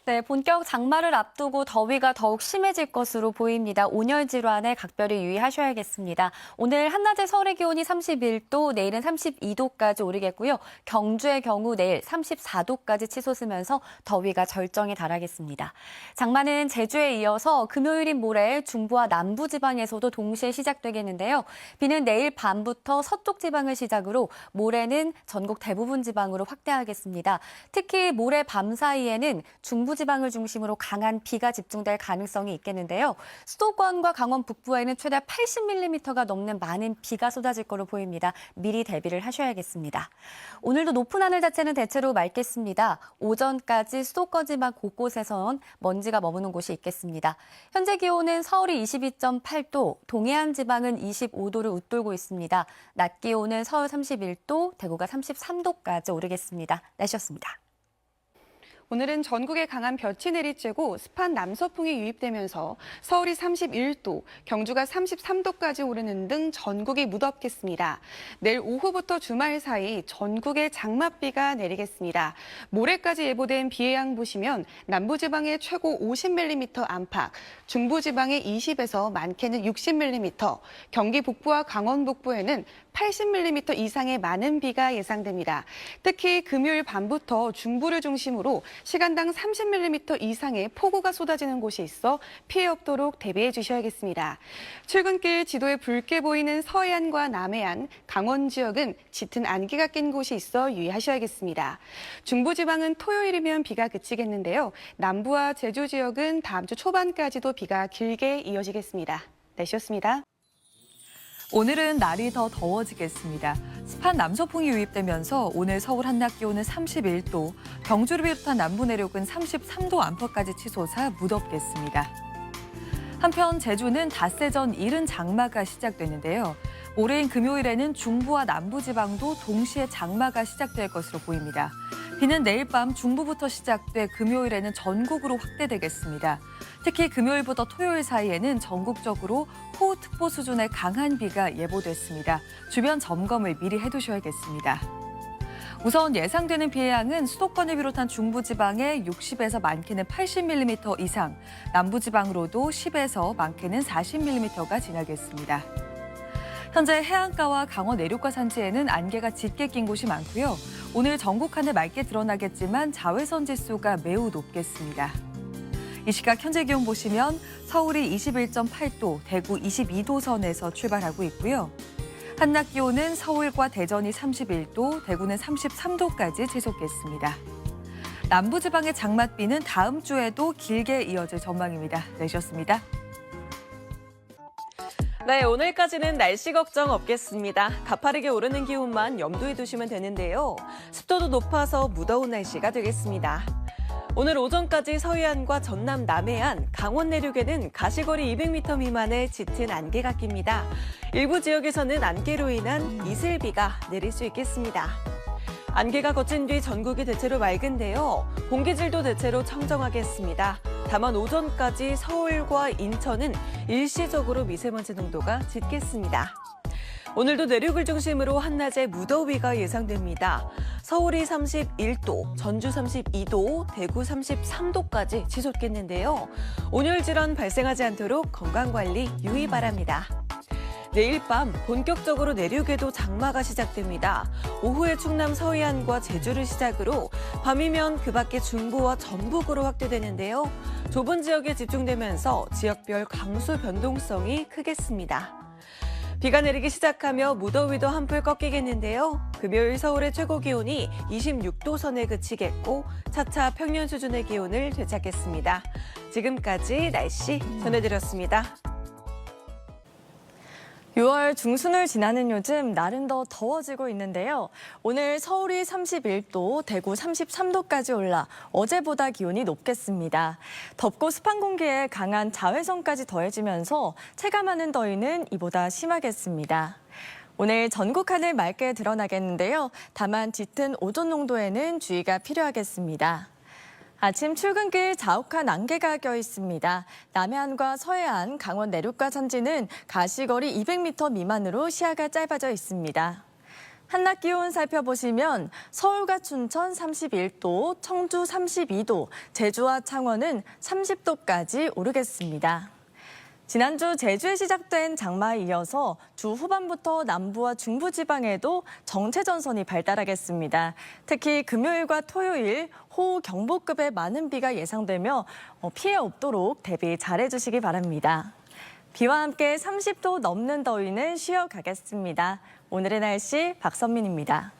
네, 본격 장마를 앞두고 더위가 더욱 심해질 것으로 보입니다. 온열 질환에 각별히 유의하셔야겠습니다. 오늘 한낮에 서울의 기온이 31도, 내일은 32도까지 오르겠고요. 경주의 경우 내일 34도까지 치솟으면서 더위가 절정에 달하겠습니다. 장마는 제주에 이어서 금요일인 모레 중부와 남부 지방에서도 동시에 시작되겠는데요. 비는 내일 밤부터 서쪽 지방을 시작으로 모레는 전국 대부분 지방으로 확대하겠습니다. 특히 모레 밤 사이에는 중부 지방을 중심으로 강한 비가 집중될 가능성이 있겠는데요. 수도권과 강원 북부에는 최대 80mm가 넘는 많은 비가 쏟아질 거로 보입니다. 미리 대비를 하셔야겠습니다. 오늘도 높은 하늘 자체는 대체로 맑겠습니다. 오전까지 수도권 지방 곳곳에선 먼지가 머무는 곳이 있겠습니다. 현재 기온은 서울이 22.8도, 동해안 지방은 25도를 웃돌고 있습니다. 낮 기온은 서울 31도, 대구가 33도까지 오르겠습니다. 날씨였습니다. 오늘은 전국에 강한 볕이 내리쬐고 습한 남서풍이 유입되면서 서울이 31도, 경주가 33도까지 오르는 등 전국이 무덥겠습니다. 내일 오후부터 주말 사이 전국에 장맛비가 내리겠습니다. 모레까지 예보된 비의 양 보시면 남부지방에 최고 50mm 안팎, 중부지방에 20에서 많게는 60mm, 경기 북부와 강원 북부에는 80mm 이상의 많은 비가 예상됩니다. 특히 금요일 밤부터 중부를 중심으로 시간당 30mm 이상의 폭우가 쏟아지는 곳이 있어 피해 없도록 대비해 주셔야겠습니다. 출근길 지도에 붉게 보이는 서해안과 남해안, 강원 지역은 짙은 안개가 낀 곳이 있어 유의하셔야겠습니다. 중부지방은 토요일이면 비가 그치겠는데요. 남부와 제주 지역은 다음 주 초반까지도 비가 길게 이어지겠습니다. 날씨였습니다. 오늘은 날이 더 더워지겠습니다. 습한 남서풍이 유입되면서 오늘 서울 한낮 기온은 31도, 경주를 비롯한 남부 내륙은 33도 안팎까지 치솟아 무덥겠습니다. 한편 제주는 닷새 전 이른 장마가 시작됐는데요. 모레인 금요일에는 중부와 남부 지방도 동시에 장마가 시작될 것으로 보입니다. 비는 내일 밤 중부부터 시작돼 금요일에는 전국으로 확대되겠습니다. 특히 금요일부터 토요일 사이에는 전국적으로 호우특보 수준의 강한 비가 예보됐습니다. 주변 점검을 미리 해두셔야겠습니다. 우선 예상되는 비의 양은 수도권을 비롯한 중부지방에 60에서 많게는 80mm 이상, 남부지방으로도 10에서 많게는 40mm가 지나겠습니다. 현재 해안가와 강원 내륙과 산지에는 안개가 짙게 낀 곳이 많고요. 오늘 전국 하늘 맑게 드러나겠지만 자외선 지수가 매우 높겠습니다. 이 시각 현재 기온 보시면 서울이 21.8도, 대구 22도 선에서 출발하고 있고요. 한낮 기온은 서울과 대전이 31도, 대구는 33도까지 치솟겠습니다. 남부지방의 장맛비는 다음 주에도 길게 이어질 전망입니다. 내셨습니다. 네, 오늘까지는 날씨 걱정 없겠습니다. 가파르게 오르는 기온만 염두에 두시면 되는데요. 습도도 높아서 무더운 날씨가 되겠습니다. 오늘 오전까지 서해안과 전남 남해안, 강원 내륙에는 가시거리 200m 미만의 짙은 안개가 낍니다. 일부 지역에서는 안개로 인한 이슬비가 내릴 수 있겠습니다. 안개가 거친 뒤 전국이 대체로 맑은데요. 공기질도 대체로 청정하겠습니다. 다만 오전까지 서울과 인천은 일시적으로 미세먼지 농도가 짙겠습니다. 오늘도 내륙을 중심으로 한낮에 무더위가 예상됩니다. 서울이 31도, 전주 32도, 대구 33도까지 치솟겠는데요. 온열 질환 발생하지 않도록 건강관리 유의 바랍니다. 내일 밤 본격적으로 내륙에도 장마가 시작됩니다. 오후에 충남 서해안과 제주를 시작으로 밤이면 그 밖에 중부와 전북으로 확대되는데요. 좁은 지역에 집중되면서 지역별 강수 변동성이 크겠습니다. 비가 내리기 시작하며 무더위도 한풀 꺾이겠는데요. 금요일 서울의 최고 기온이 26도 선에 그치겠고 차차 평년 수준의 기온을 되찾겠습니다. 지금까지 날씨 전해드렸습니다. 6월 중순을 지나는 요즘 날은 더 더워지고 있는데요. 오늘 서울이 31도, 대구 33도까지 올라 어제보다 기온이 높겠습니다. 덥고 습한 공기에 강한 자외선까지 더해지면서 체감하는 더위는 이보다 심하겠습니다. 오늘 전국 하늘 맑게 드러나겠는데요. 다만 짙은 오존 농도에는 주의가 필요하겠습니다. 아침 출근길 자욱한 안개가 껴 있습니다. 남해안과 서해안, 강원 내륙과 산지는 가시거리 200m 미만으로 시야가 짧아져 있습니다. 한낮 기온 살펴보시면 서울과 춘천 31도, 청주 32도, 제주와 창원은 30도까지 오르겠습니다. 지난주 제주에 시작된 장마에 이어서 주 후반부터 남부와 중부지방에도 정체전선이 발달하겠습니다. 특히 금요일과 토요일 호우 경보급의 많은 비가 예상되며 피해 없도록 대비 잘해주시기 바랍니다. 비와 함께 30도 넘는 더위는 쉬어가겠습니다. 오늘의 날씨 박선민입니다.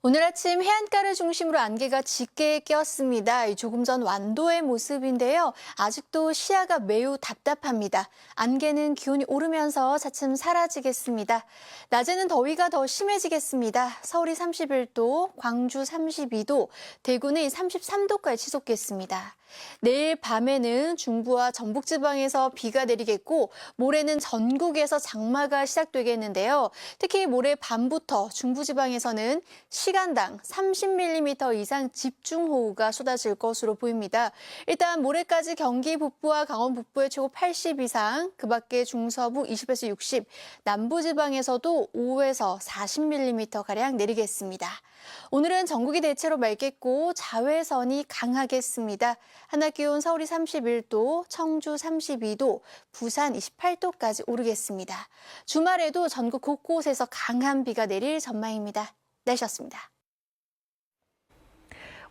오늘 아침 해안가를 중심으로 안개가 짙게 꼈습니다. 조금 전 완도의 모습인데요. 아직도 시야가 매우 답답합니다. 안개는 기온이 오르면서 차츰 사라지겠습니다. 낮에는 더위가 더 심해지겠습니다. 서울이 31도, 광주 32도, 대구는 33도까지 치솟겠습니다. 내일 밤에는 중부와 전북지방에서 비가 내리겠고 모레는 전국에서 장마가 시작되겠는데요. 특히 모레 밤부터 중부지방에서는 시간당 30mm 이상 집중호우가 쏟아질 것으로 보입니다. 일단 모레까지 경기 북부와 강원 북부에 최고 80 이상, 그 밖에 중서부 20에서 60, 남부지방에서도 5에서 40mm가량 내리겠습니다. 오늘은 전국이 대체로 맑겠고 자외선이 강하겠습니다. 한낮 기온 서울이 31도, 청주 32도, 부산 28도까지 오르겠습니다. 주말에도 전국 곳곳에서 강한 비가 내릴 전망입니다. 날씨였습니다.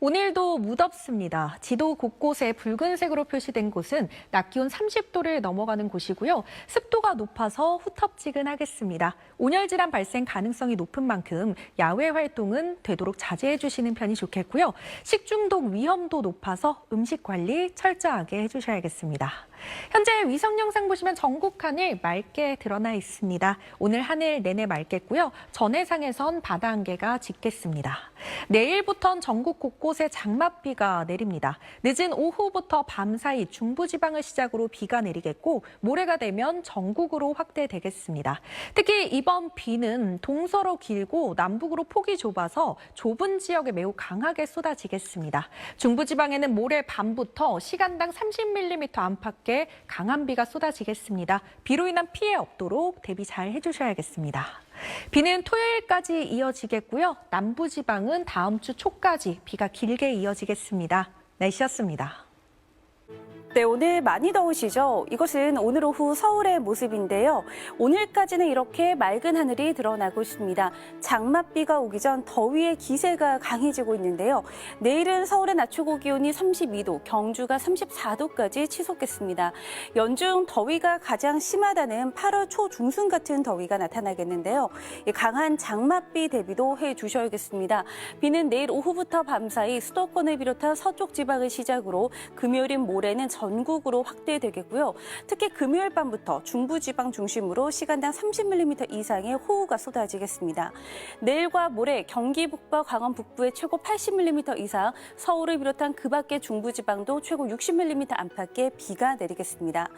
오늘도 무덥습니다. 지도 곳곳에 붉은색으로 표시된 곳은 낮 기온 30도를 넘어가는 곳이고요. 습도가 높아서 후텁지근하겠습니다. 온열 질환 발생 가능성이 높은 만큼 야외 활동은 되도록 자제해 주시는 편이 좋겠고요. 식중독 위험도 높아서 음식 관리 철저하게 해주셔야겠습니다. 현재 위성 영상 보시면 전국 하늘 맑게 드러나 있습니다. 오늘 하늘 내내 맑겠고요. 전해상에선 바다 안개가 짙겠습니다. 내일부터는 전국 곳곳에 장맛비가 내립니다. 늦은 오후부터 밤 사이 중부지방을 시작으로 비가 내리겠고 모레가 되면 전국으로 확대되겠습니다. 특히 이번 비는 동서로 길고 남북으로 폭이 좁아서 좁은 지역에 매우 강하게 쏟아지겠습니다. 중부지방에는 모레 밤부터 시간당 30mm 안팎의 강한 비가 쏟아지겠습니다. 비로 인한 피해 없도록 대비 잘 해주셔야겠습니다. 비는 토요일까지 이어지겠고요. 남부지방은 다음 주 초까지 비가 길게 이어지겠습니다. 날씨였습니다. 네, 오늘 많이 더우시죠? 이것은 오늘 오후 서울의 모습인데요. 오늘까지는 이렇게 맑은 하늘이 드러나고 있습니다. 장맛비가 오기 전 더위의 기세가 강해지고 있는데요. 내일은 서울의 낮 최고 기온이 32도, 경주가 34도까지 치솟겠습니다. 연중 더위가 가장 심하다는 8월 초중순 같은 더위가 나타나겠는데요. 강한 장맛비 대비도 해주셔야겠습니다. 비는 내일 오후부터 밤사이 수도권을 비롯한 서쪽 지방을 시작으로 금요일인 모레는 전국으로 확대되겠고요. 특히 금요일 밤부터 중부지방 중심으로 시간당 30mm 이상의 호우가 쏟아지겠습니다. 내일과 모레 경기 북부와 강원 북부에 최고 80mm 이상, 서울을 비롯한 그 밖의 중부지방도 최고 60mm 안팎의 비가 내리겠습니다.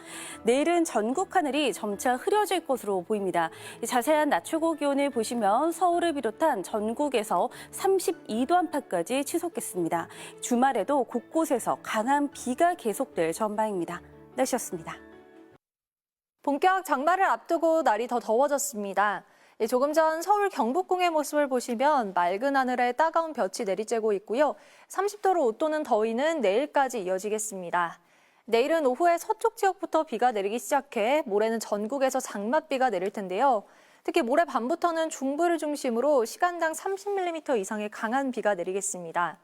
내일은 전국 하늘이 점차 흐려질 것으로 보입니다. 자세한 낮 최고 기온을 보시면 서울을 비롯한 전국에서 32도 안팎까지 치솟겠습니다. 주말에도 곳곳에서 강한 비가 계속될 전망입니다. 날씨였습니다. 본격 장마를 앞두고 날이 더 더워졌습니다. 조금 전 서울 경복궁의 모습을 보시면 맑은 하늘에 따가운 볕이 내리쬐고 있고요. 30도로 웃도는 더위는 내일까지 이어지겠습니다. 내일은 오후에 서쪽 지역부터 비가 내리기 시작해 모레는 전국에서 장맛비가 내릴 텐데요. 특히 모레 밤부터는 중부를 중심으로 시간당 30mm 이상의 강한 비가 내리겠습니다.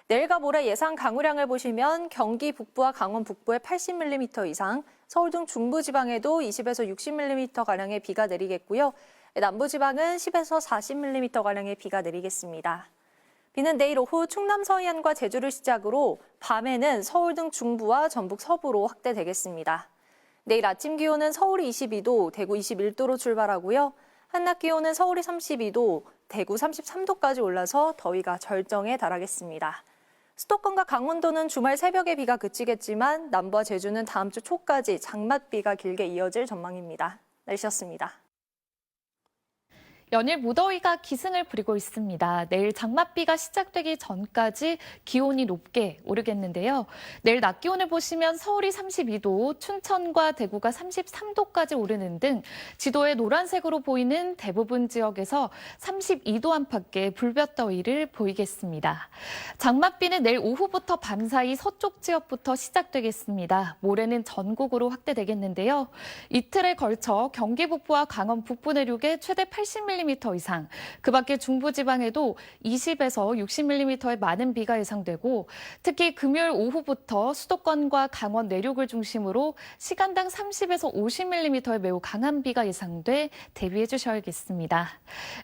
내일과 모레 예상 강우량을 보시면 경기 북부와 강원 북부에 80mm 이상, 서울 등 중부지방에도 20에서 60mm가량의 비가 내리겠고요. 남부지방은 10에서 40mm가량의 비가 내리겠습니다. 비는 내일 오후 충남 서해안과 제주를 시작으로 밤에는 서울 등 중부와 전북 서부로 확대되겠습니다. 내일 아침 기온은 서울이 22도, 대구 21도로 출발하고요. 한낮 기온은 서울이 32도, 대구 33도까지 올라서 더위가 절정에 달하겠습니다. 수도권과 강원도는 주말 새벽에 비가 그치겠지만 남부와 제주는 다음 주 초까지 장맛비가 길게 이어질 전망입니다. 날씨였습니다. 연일 무더위가 기승을 부리고 있습니다. 내일 장맛비가 시작되기 전까지 기온이 높게 오르겠는데요. 내일 낮 기온을 보시면 서울이 32도, 춘천과 대구가 33도까지 오르는 등 지도에 노란색으로 보이는 대부분 지역에서 32도 안팎의 불볕더위를 보이겠습니다. 장맛비는 내일 오후부터 밤사이 서쪽 지역부터 시작되겠습니다. 모레는 전국으로 확대되겠는데요. 이틀에 걸쳐 경기 북부와 강원 북부 내륙에 최대 80mm 이상, 그 밖에 중부지방에도 20에서 60mm의 많은 비가 예상되고 특히 금요일 오후부터 수도권과 강원 내륙을 중심으로 시간당 30에서 50mm의 매우 강한 비가 예상돼 대비해 주셔야겠습니다.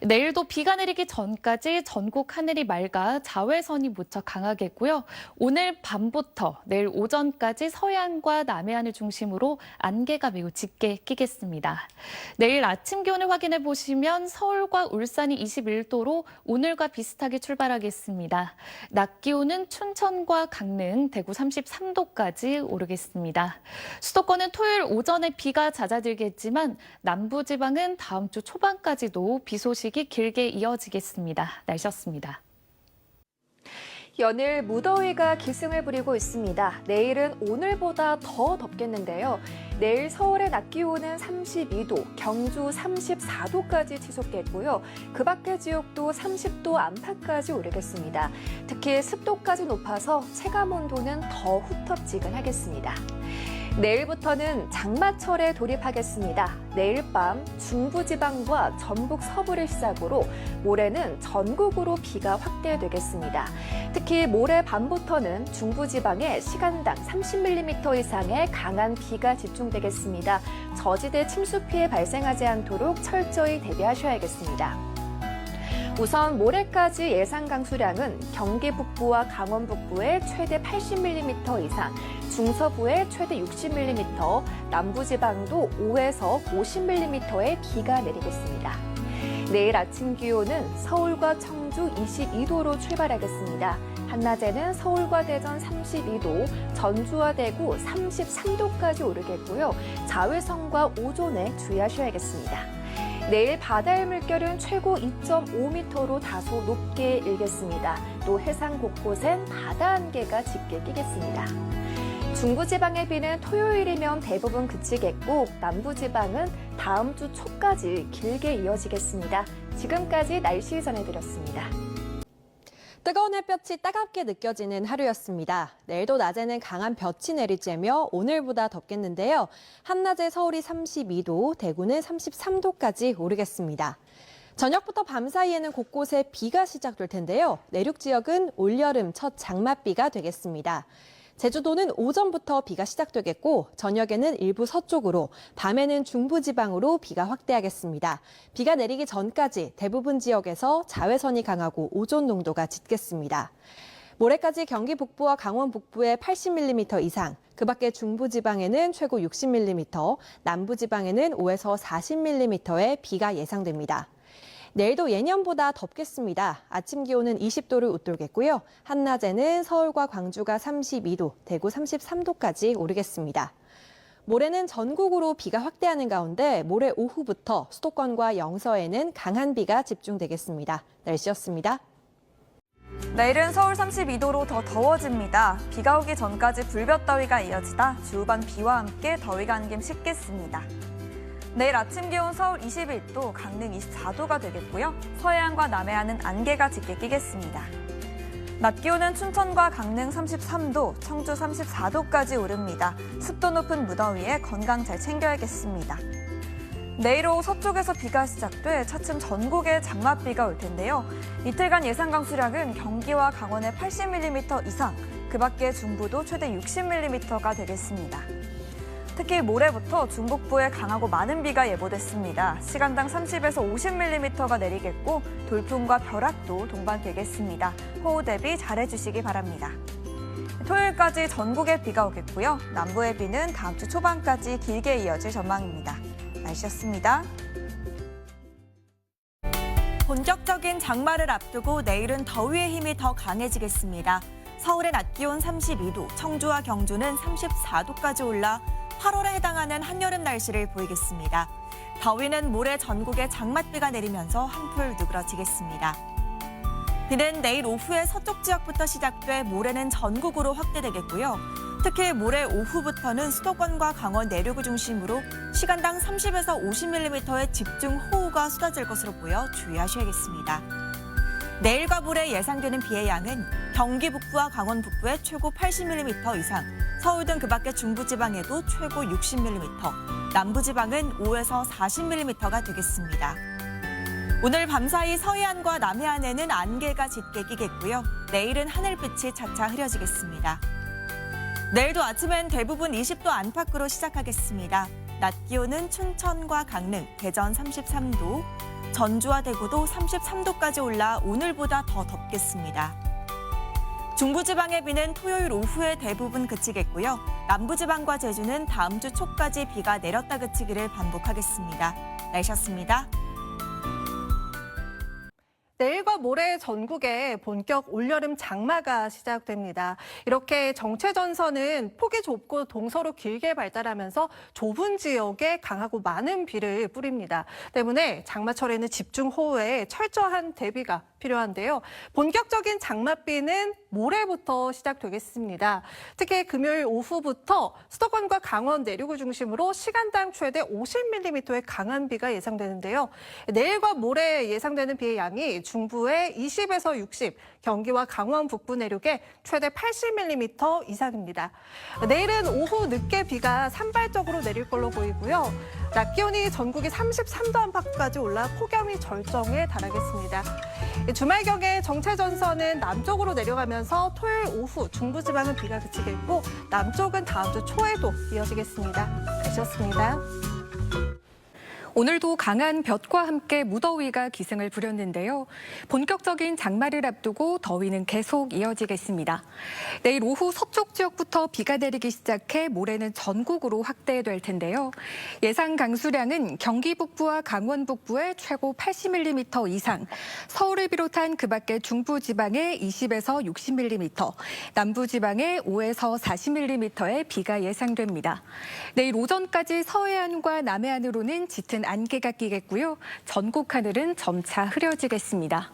내일도 비가 내리기 전까지 전국 하늘이 맑아 자외선이 무척 강하겠고요. 오늘 밤부터 내일 오전까지 서해안과 남해안을 중심으로 안개가 매우 짙게 끼겠습니다. 내일 아침 기온을 확인해 보시면 서울과 울산이 21도로 오늘과 비슷하게 출발하겠습니다. 낮 기온은 춘천과 강릉, 대구 33도까지 오르겠습니다. 수도권은 토요일 오전에 비가 잦아들겠지만 남부지방은 다음 주 초반까지도 비 소식이 길게 이어지겠습니다. 날씨였습니다. 연일 무더위가 기승을 부리고 있습니다. 내일은 오늘보다 더 덥겠는데요. 내일 서울의 낮 기온은 32도, 경주 34도까지 지속되고요. 그 밖의 지역도 30도 안팎까지 오르겠습니다. 특히 습도까지 높아서 체감 온도는 더 후텁지근하겠습니다. 내일부터는 장마철에 돌입하겠습니다. 내일 밤 중부지방과 전북 서부를 시작으로 모레는 전국으로 비가 확대되겠습니다. 특히 모레 밤부터는 중부지방에 시간당 30mm 이상의 강한 비가 집중되겠습니다. 저지대 침수 피해 발생하지 않도록 철저히 대비하셔야겠습니다. 우선 모레까지 예상 강수량은 경기 북부와 강원 북부에 최대 80mm 이상, 중서부에 최대 60mm, 남부지방도 5에서 50mm의 비가 내리겠습니다. 내일 아침 기온은 서울과 청주 22도로 출발하겠습니다. 한낮에는 서울과 대전 32도, 전주와 대구 33도까지 오르겠고요. 자외선과 오존에 주의하셔야겠습니다. 내일 바다의 물결은 최고 2.5m로 다소 높게 일겠습니다. 또 해상 곳곳엔 바다 안개가 짙게 끼겠습니다. 중부지방의 비는 토요일이면 대부분 그치겠고 남부지방은 다음 주 초까지 길게 이어지겠습니다. 지금까지 날씨 전해드렸습니다. 뜨거운 햇볕이 따갑게 느껴지는 하루였습니다. 내일도 낮에는 강한 볕이 내리쬐며 오늘보다 덥겠는데요. 한낮에 서울이 32도, 대구는 33도까지 오르겠습니다. 저녁부터 밤 사이에는 곳곳에 비가 시작될 텐데요. 내륙 지역은 올여름 첫 장맛비가 되겠습니다. 제주도는 오전부터 비가 시작되겠고 저녁에는 일부 서쪽으로, 밤에는 중부지방으로 비가 확대하겠습니다. 비가 내리기 전까지 대부분 지역에서 자외선이 강하고 오존 농도가 짙겠습니다. 모레까지 경기 북부와 강원 북부에 80mm 이상, 그 밖에 중부지방에는 최고 60mm, 남부지방에는 5에서 40mm의 비가 예상됩니다. 내일도 예년보다 덥겠습니다. 아침 기온은 20도를 웃돌겠고요. 한낮에는 서울과 광주가 32도, 대구 33도까지 오르겠습니다. 모레는 전국으로 비가 확대하는 가운데 모레 오후부터 수도권과 영서에는 강한 비가 집중되겠습니다. 날씨였습니다. 내일은 서울 32도로 더 더워집니다. 비가 오기 전까지 불볕더위가 이어지다 주후반 비와 함께 더위가 안김 쉽겠습니다. 내일 아침 기온 서울 21도, 강릉 24도가 되겠고요. 서해안과 남해안은 안개가 짙게 끼겠습니다. 낮 기온은 춘천과 강릉 33도, 청주 34도까지 오릅니다. 습도 높은 무더위에 건강 잘 챙겨야겠습니다. 내일 오후 서쪽에서 비가 시작돼 차츰 전국에 장맛비가 올 텐데요. 이틀간 예상 강수량은 경기와 강원에 80mm 이상, 그 밖에 중부도 최대 60mm가 되겠습니다. 특히 모레부터 중북부에 강하고 많은 비가 예보됐습니다. 시간당 30에서 50mm가 내리겠고 돌풍과 벼락도 동반되겠습니다. 호우 대비 잘해주시기 바랍니다. 토요일까지 전국에 비가 오겠고요. 남부의 비는 다음 주 초반까지 길게 이어질 전망입니다. 날씨였습니다. 본격적인 장마를 앞두고 내일은 더위의 힘이 더 강해지겠습니다. 서울의 낮 기온 32도, 청주와 경주는 34도까지 올라 8월에 해당하는 한여름 날씨를 보이겠습니다. 더위는 모레 전국에 장맛비가 내리면서 한풀 누그러지겠습니다. 비는 내일 오후에 서쪽 지역부터 시작돼 모레는 전국으로 확대되겠고요. 특히 모레 오후부터는 수도권과 강원 내륙을 중심으로 시간당 30에서 50mm의 집중호우가 쏟아질 것으로 보여 주의하셔야겠습니다. 내일과 모레 예상되는 비의 양은 경기 북부와 강원 북부에 최고 80mm 이상, 서울 등 그 밖의 중부지방에도 최고 60mm, 남부지방은 5에서 40mm가 되겠습니다. 오늘 밤사이 서해안과 남해안에는 안개가 짙게 끼겠고요. 내일은 하늘빛이 차차 흐려지겠습니다. 내일도 아침엔 대부분 20도 안팎으로 시작하겠습니다. 낮 기온은 춘천과 강릉, 대전 33도, 전주와 대구도 33도까지 올라 오늘보다 더 덥겠습니다. 중부지방의 비는 토요일 오후에 대부분 그치겠고요. 남부지방과 제주는 다음 주 초까지 비가 내렸다 그치기를 반복하겠습니다. 날씨였습니다. 내일과 모레 전국에 본격 올여름 장마가 시작됩니다. 이렇게 정체전선은 폭이 좁고 동서로 길게 발달하면서 좁은 지역에 강하고 많은 비를 뿌립니다. 때문에 장마철에는 집중호우에 철저한 대비가 필요한데요. 본격적인 장맛비는 모레부터 시작되겠습니다. 특히 금요일 오후부터 수도권과 강원 내륙을 중심으로 시간당 최대 50mm의 강한 비가 예상되는데요. 내일과 모레 예상되는 비의 양이 중부에 20에서 60, 경기와 강원 북부 내륙에 최대 80mm 이상입니다. 내일은 오후 늦게 비가 산발적으로 내릴 걸로 보이고요. 낮 기온이 전국이 33도 안팎까지 올라 폭염이 절정에 달하겠습니다. 주말경에 정체전선은 남쪽으로 내려가면서 토요일 오후 중부지방은 비가 그치겠고 남쪽은 다음 주 초에도 이어지겠습니다. 날씨였습니다. 오늘도 강한 볕과 함께 무더위가 기승을 부렸는데요. 본격적인 장마를 앞두고 더위는 계속 이어지겠습니다. 내일 오후 서쪽 지역부터 비가 내리기 시작해 모레는 전국으로 확대될 텐데요. 예상 강수량은 경기 북부와 강원 북부에 최고 80mm 이상, 서울을 비롯한 그 밖의 중부 지방에 20에서 60mm, 남부 지방에 5에서 40mm의 비가 예상됩니다. 내일 오전까지 서해안과 남해안으로는 짙은 안개가 끼겠고요. 전국 하늘은 점차 흐려지겠습니다.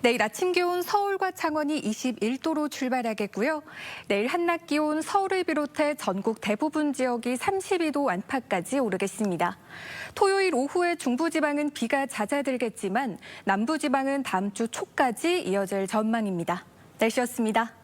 내일 아침 기온 서울과 창원이 21도로 출발하겠고요. 내일 한낮 기온 서울을 비롯해 전국 대부분 지역이 32도 안팎까지 오르겠습니다. 토요일 오후에 중부지방은 비가 잦아들겠지만 남부지방은 다음 주 초까지 이어질 전망입니다. 날씨였습니다.